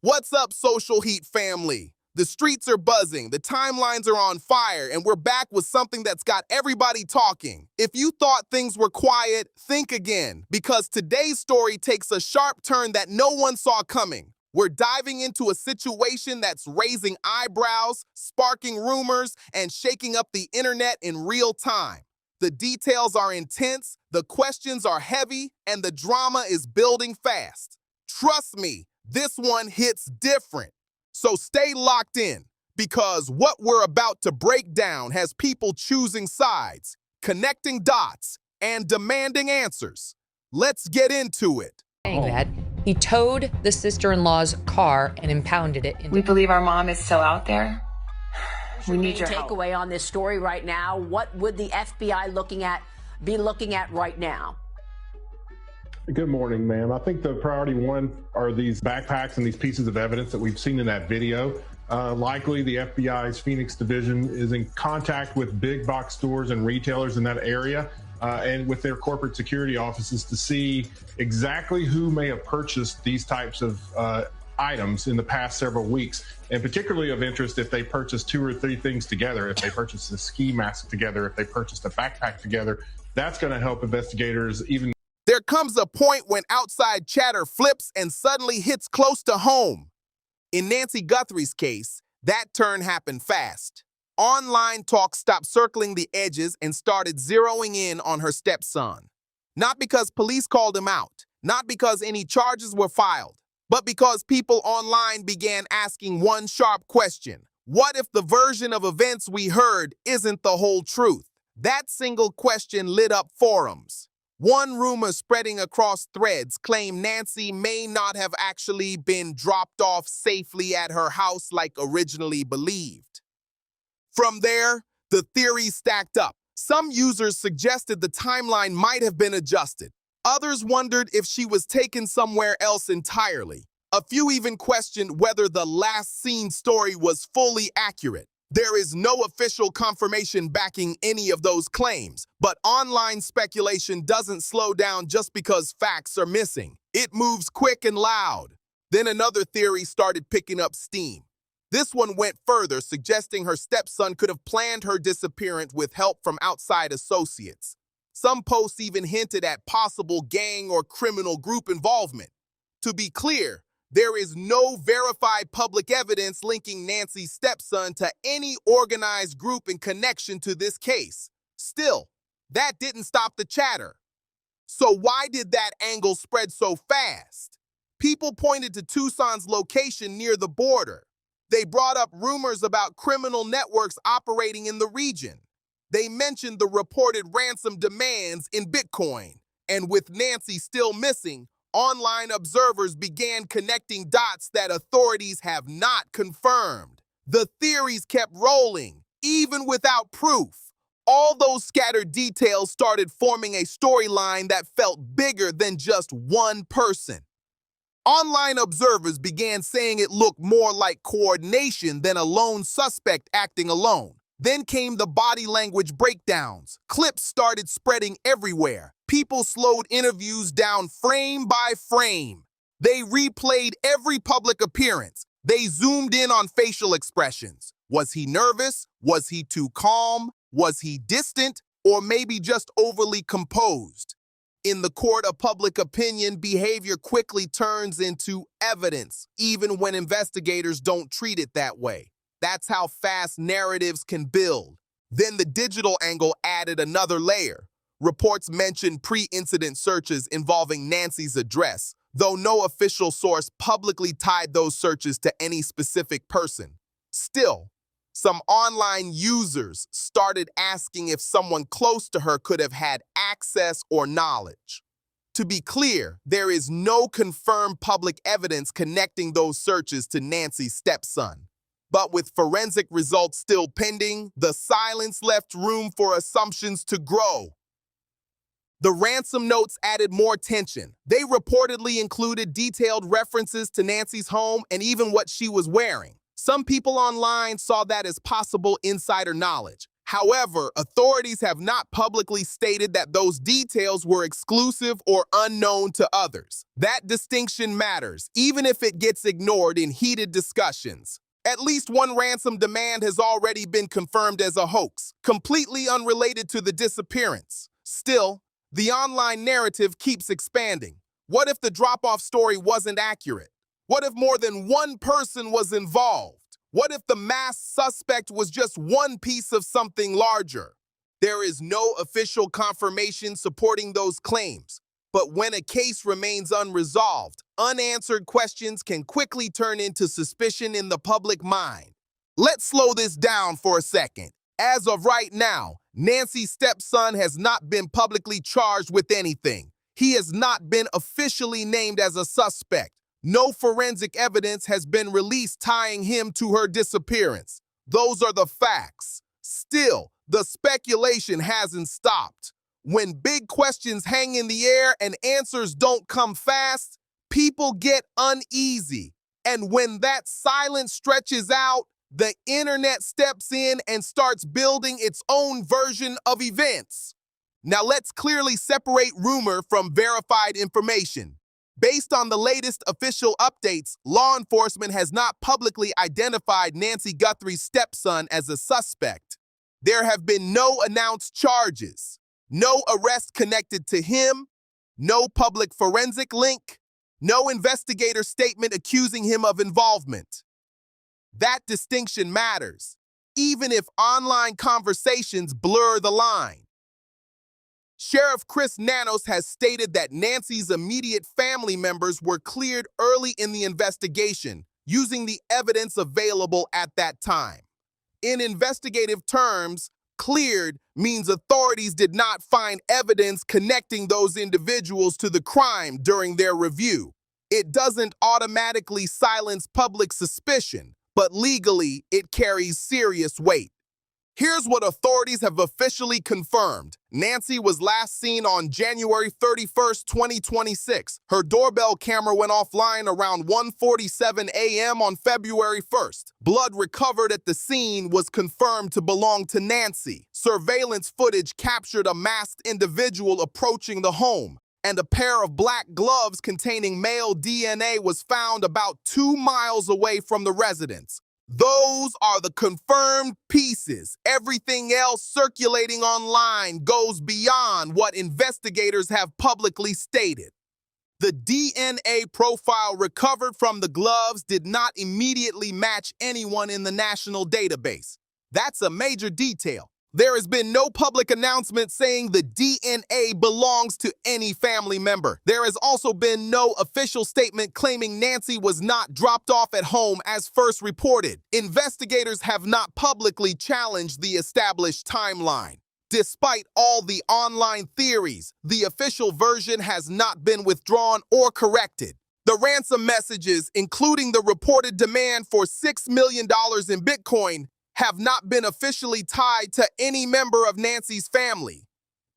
What's up, Social Heat family? The streets are buzzing, the timelines are on fire, and we're back with something that's got everybody talking. If you thought things were quiet, think again, because today's story takes a sharp turn that no one saw coming. We're diving into a situation that's raising eyebrows, sparking rumors, and shaking up the internet in real time. The details are intense, the questions are heavy, and the drama is building fast. Trust me, this one hits different. So stay locked in, because what we're about to break down has people choosing sides, connecting dots, and demanding answers. Let's get into it. Saying that, he towed the sister-in-law's car and impounded it. We believe our mom is still out there. We need your help. Takeaway on this story right now. What would the FBI be looking at right now? Good morning, ma'am. I think the priority one are these backpacks and these pieces of evidence that we've seen in that video. Likely the FBI's Phoenix division is in contact with big box stores and retailers in that area and with their corporate security offices to see exactly who may have purchased these types of items in the past several weeks, and particularly of interest if they purchased 2 or 3 things together, if they purchased a ski mask together, if they purchased a backpack together. That's going to help investigators even. There comes a point when outside chatter flips and suddenly hits close to home. In Nancy Guthrie's case, that turn happened fast. Online talk stopped circling the edges and started zeroing in on her stepson. Not because police called him out, not because any charges were filed, but because people online began asking one sharp question. What if the version of events we heard isn't the whole truth? That single question lit up forums. One rumor spreading across threads claimed Nancy may not have actually been dropped off safely at her house like originally believed. From there, the theories stacked up. Some users suggested the timeline might have been adjusted. Others wondered if she was taken somewhere else entirely. A few even questioned whether the last seen story was fully accurate. There is no official confirmation backing any of those claims, but online speculation doesn't slow down just because facts are missing. It moves quick and loud. Then another theory started picking up steam. This one went further, suggesting her stepson could have planned her disappearance with help from outside associates. Some posts even hinted at possible gang or criminal group involvement. To be clear, there is no verified public evidence linking Nancy's stepson to any organized group in connection to this case. Still, that didn't stop the chatter. So why did that angle spread so fast? People pointed to Tucson's location near the border. They brought up rumors about criminal networks operating in the region. They mentioned the reported ransom demands in Bitcoin. And with Nancy still missing, online observers began connecting dots that authorities have not confirmed. The theories kept rolling, even without proof. All those scattered details started forming a storyline that felt bigger than just one person. Online observers began saying it looked more like coordination than a lone suspect acting alone. Then came the body language breakdowns. Clips started spreading everywhere. People slowed interviews down frame by frame. They replayed every public appearance. They zoomed in on facial expressions. Was he nervous? Was he too calm? Was he distant? Or maybe just overly composed? In the court of public opinion, behavior quickly turns into evidence, even when investigators don't treat it that way. That's how fast narratives can build. Then the digital angle added another layer. Reports mentioned pre-incident searches involving Nancy's address, though no official source publicly tied those searches to any specific person. Still, some online users started asking if someone close to her could have had access or knowledge. To be clear, there is no confirmed public evidence connecting those searches to Nancy's stepson. But with forensic results still pending, the silence left room for assumptions to grow. The ransom notes added more tension. They reportedly included detailed references to Nancy's home and even what she was wearing. Some people online saw that as possible insider knowledge. However, authorities have not publicly stated that those details were exclusive or unknown to others. That distinction matters, even if it gets ignored in heated discussions. At least one ransom demand has already been confirmed as a hoax, completely unrelated to the disappearance. Still, the online narrative keeps expanding. What if the drop-off story wasn't accurate? What if more than one person was involved? What if the masked suspect was just one piece of something larger? There is no official confirmation supporting those claims. But when a case remains unresolved, unanswered questions can quickly turn into suspicion in the public mind. Let's slow this down for a second. As of right now, Nancy's stepson has not been publicly charged with anything. He has not been officially named as a suspect. No forensic evidence has been released tying him to her disappearance. Those are the facts. Still, the speculation hasn't stopped. When big questions hang in the air and answers don't come fast, people get uneasy. And when that silence stretches out, the internet steps in and starts building its own version of events. Now let's clearly separate rumor from verified information. Based on the latest official updates, law enforcement has not publicly identified Nancy Guthrie's stepson as a suspect. There have been no announced charges, no arrest connected to him, no public forensic link, no investigator statement accusing him of involvement. That distinction matters, even if online conversations blur the line. Sheriff Chris Nanos has stated that Nancy's immediate family members were cleared early in the investigation, using the evidence available at that time. In investigative terms, cleared means authorities did not find evidence connecting those individuals to the crime during their review. It doesn't automatically silence public suspicion, but legally it carries serious weight. Here's what authorities have officially confirmed. Nancy was last seen on January 31st, 2026. Her doorbell camera went offline around 1:47 a.m. on February 1st. Blood recovered at the scene was confirmed to belong to Nancy. Surveillance footage captured a masked individual approaching the home, and a pair of black gloves containing male DNA was found about 2 miles away from the residence. Those are the confirmed pieces. Everything else circulating online goes beyond what investigators have publicly stated. The DNA profile recovered from the gloves did not immediately match anyone in the national database. That's a major detail. There has been no public announcement saying the DNA belongs to any family member. There has also been no official statement claiming Nancy was not dropped off at home as first reported. Investigators have not publicly challenged the established timeline. Despite all the online theories, the official version has not been withdrawn or corrected. The ransom messages, including the reported demand for $6 million in Bitcoin, have not been officially tied to any member of Nancy's family.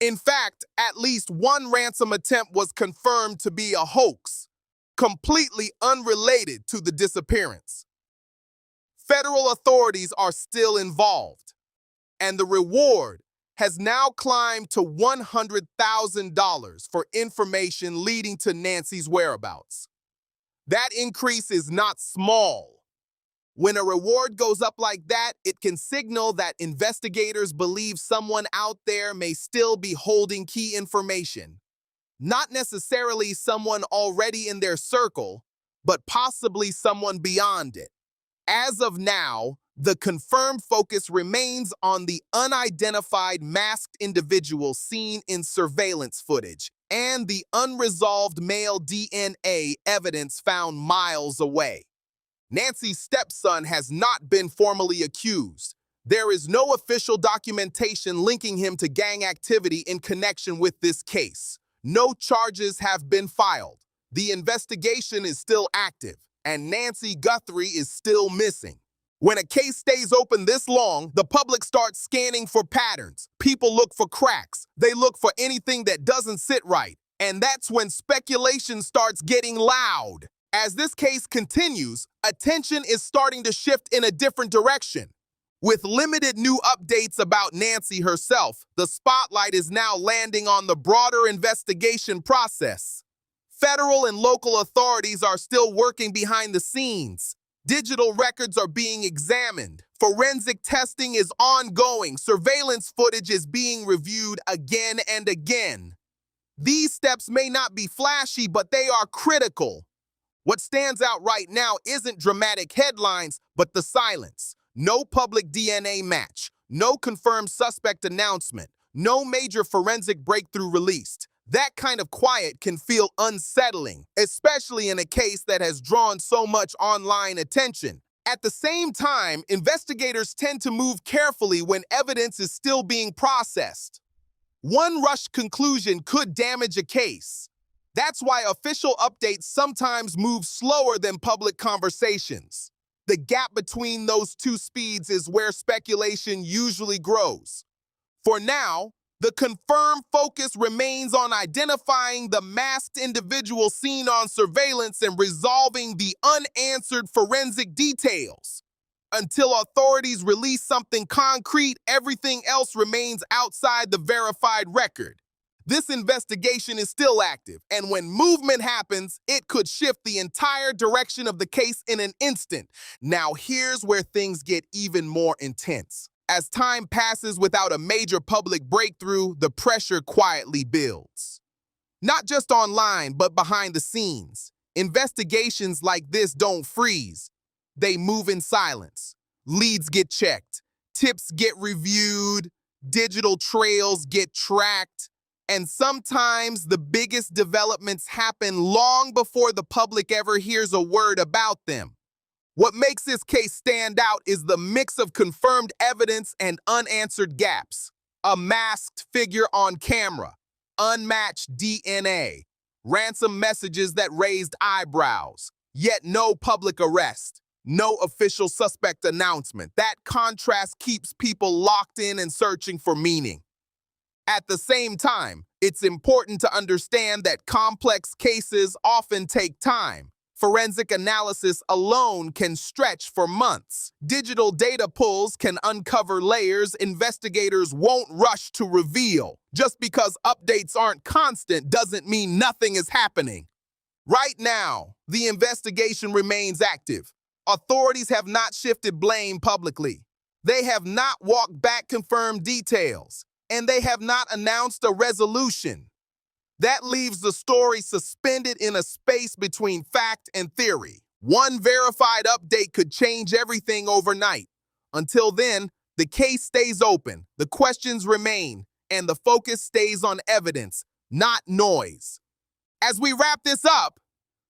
In fact, at least one ransom attempt was confirmed to be a hoax, completely unrelated to the disappearance. Federal authorities are still involved, and the reward has now climbed to $100,000 for information leading to Nancy's whereabouts. That increase is not small. When a reward goes up like that, it can signal that investigators believe someone out there may still be holding key information. Not necessarily someone already in their circle, but possibly someone beyond it. As of now, the confirmed focus remains on the unidentified masked individual seen in surveillance footage and the unresolved male DNA evidence found miles away. Nancy's stepson has not been formally accused. There is no official documentation linking him to gang activity in connection with this case. No charges have been filed. The investigation is still active, and Nancy Guthrie is still missing. When a case stays open this long, the public starts scanning for patterns. People look for cracks. They look for anything that doesn't sit right. And that's when speculation starts getting loud. As this case continues, attention is starting to shift in a different direction. With limited new updates about Nancy herself, the spotlight is now landing on the broader investigation process. Federal and local authorities are still working behind the scenes. Digital records are being examined. Forensic testing is ongoing. Surveillance footage is being reviewed again and again. These steps may not be flashy, but they are critical. What stands out right now isn't dramatic headlines, but the silence. No public DNA match, no confirmed suspect announcement, no major forensic breakthrough released. That kind of quiet can feel unsettling, especially in a case that has drawn so much online attention. At the same time, investigators tend to move carefully when evidence is still being processed. One rushed conclusion could damage a case. That's why official updates sometimes move slower than public conversations. The gap between those two speeds is where speculation usually grows. For now, the confirmed focus remains on identifying the masked individual seen on surveillance and resolving the unanswered forensic details. Until authorities release something concrete, everything else remains outside the verified record. This investigation is still active, and when movement happens, it could shift the entire direction of the case in an instant. Now, here's where things get even more intense. As time passes without a major public breakthrough, the pressure quietly builds. Not just online, but behind the scenes. Investigations like this don't freeze. They move in silence. Leads get checked. Tips get reviewed. Digital trails get tracked. And sometimes the biggest developments happen long before the public ever hears a word about them. What makes this case stand out is the mix of confirmed evidence and unanswered gaps. A masked figure on camera, unmatched DNA, ransom messages that raised eyebrows, yet no public arrest, no official suspect announcement. That contrast keeps people locked in and searching for meaning. At the same time, it's important to understand that complex cases often take time. Forensic analysis alone can stretch for months. Digital data pulls can uncover layers investigators won't rush to reveal. Just because updates aren't constant doesn't mean nothing is happening. Right now, the investigation remains active. Authorities have not shifted blame publicly. They have not walked back confirmed details. And they have not announced a resolution. That leaves the story suspended in a space between fact and theory. One verified update could change everything overnight. Until then, the case stays open, the questions remain, and the focus stays on evidence, not noise. As we wrap this up,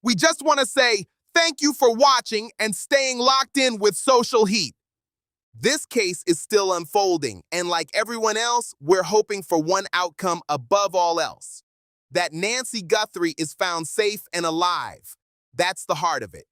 we just want to say thank you for watching and staying locked in with Social Heat. This case is still unfolding, and like everyone else, we're hoping for one outcome above all else. That Nancy Guthrie is found safe and alive. That's the heart of it.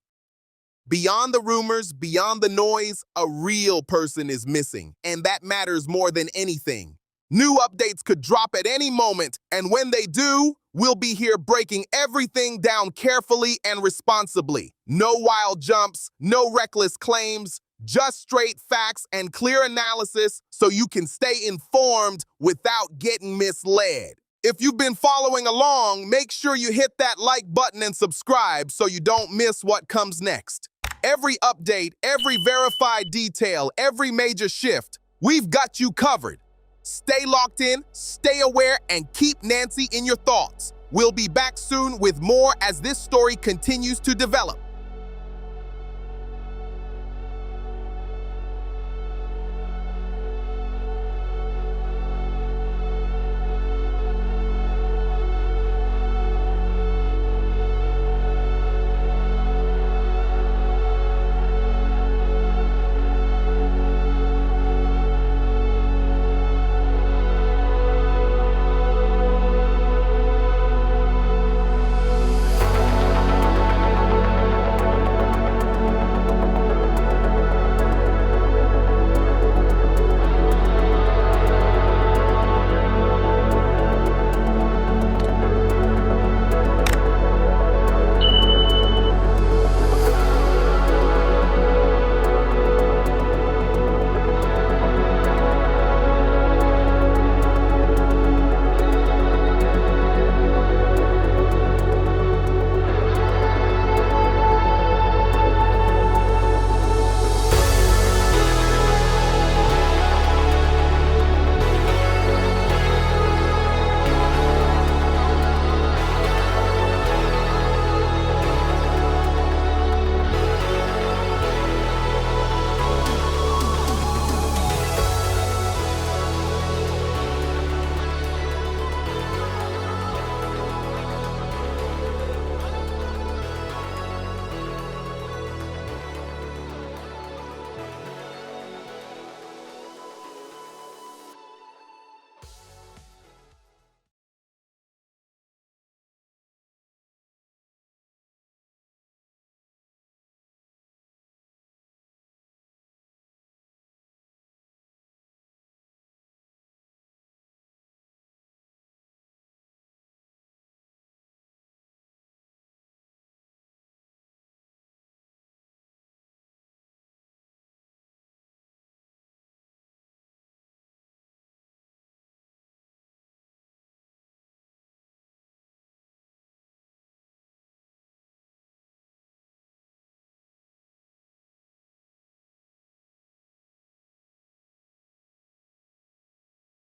Beyond the rumors, beyond the noise, a real person is missing, and that matters more than anything. New updates could drop at any moment, and when they do, we'll be here breaking everything down carefully and responsibly. No wild jumps, no reckless claims, just straight facts and clear analysis so you can stay informed without getting misled. If you've been following along, make sure you hit that like button and subscribe so you don't miss what comes next. Every update, every verified detail, every major shift, we've got you covered. Stay locked in, stay aware, and keep Nancy in your thoughts. We'll be back soon with more as this story continues to develop.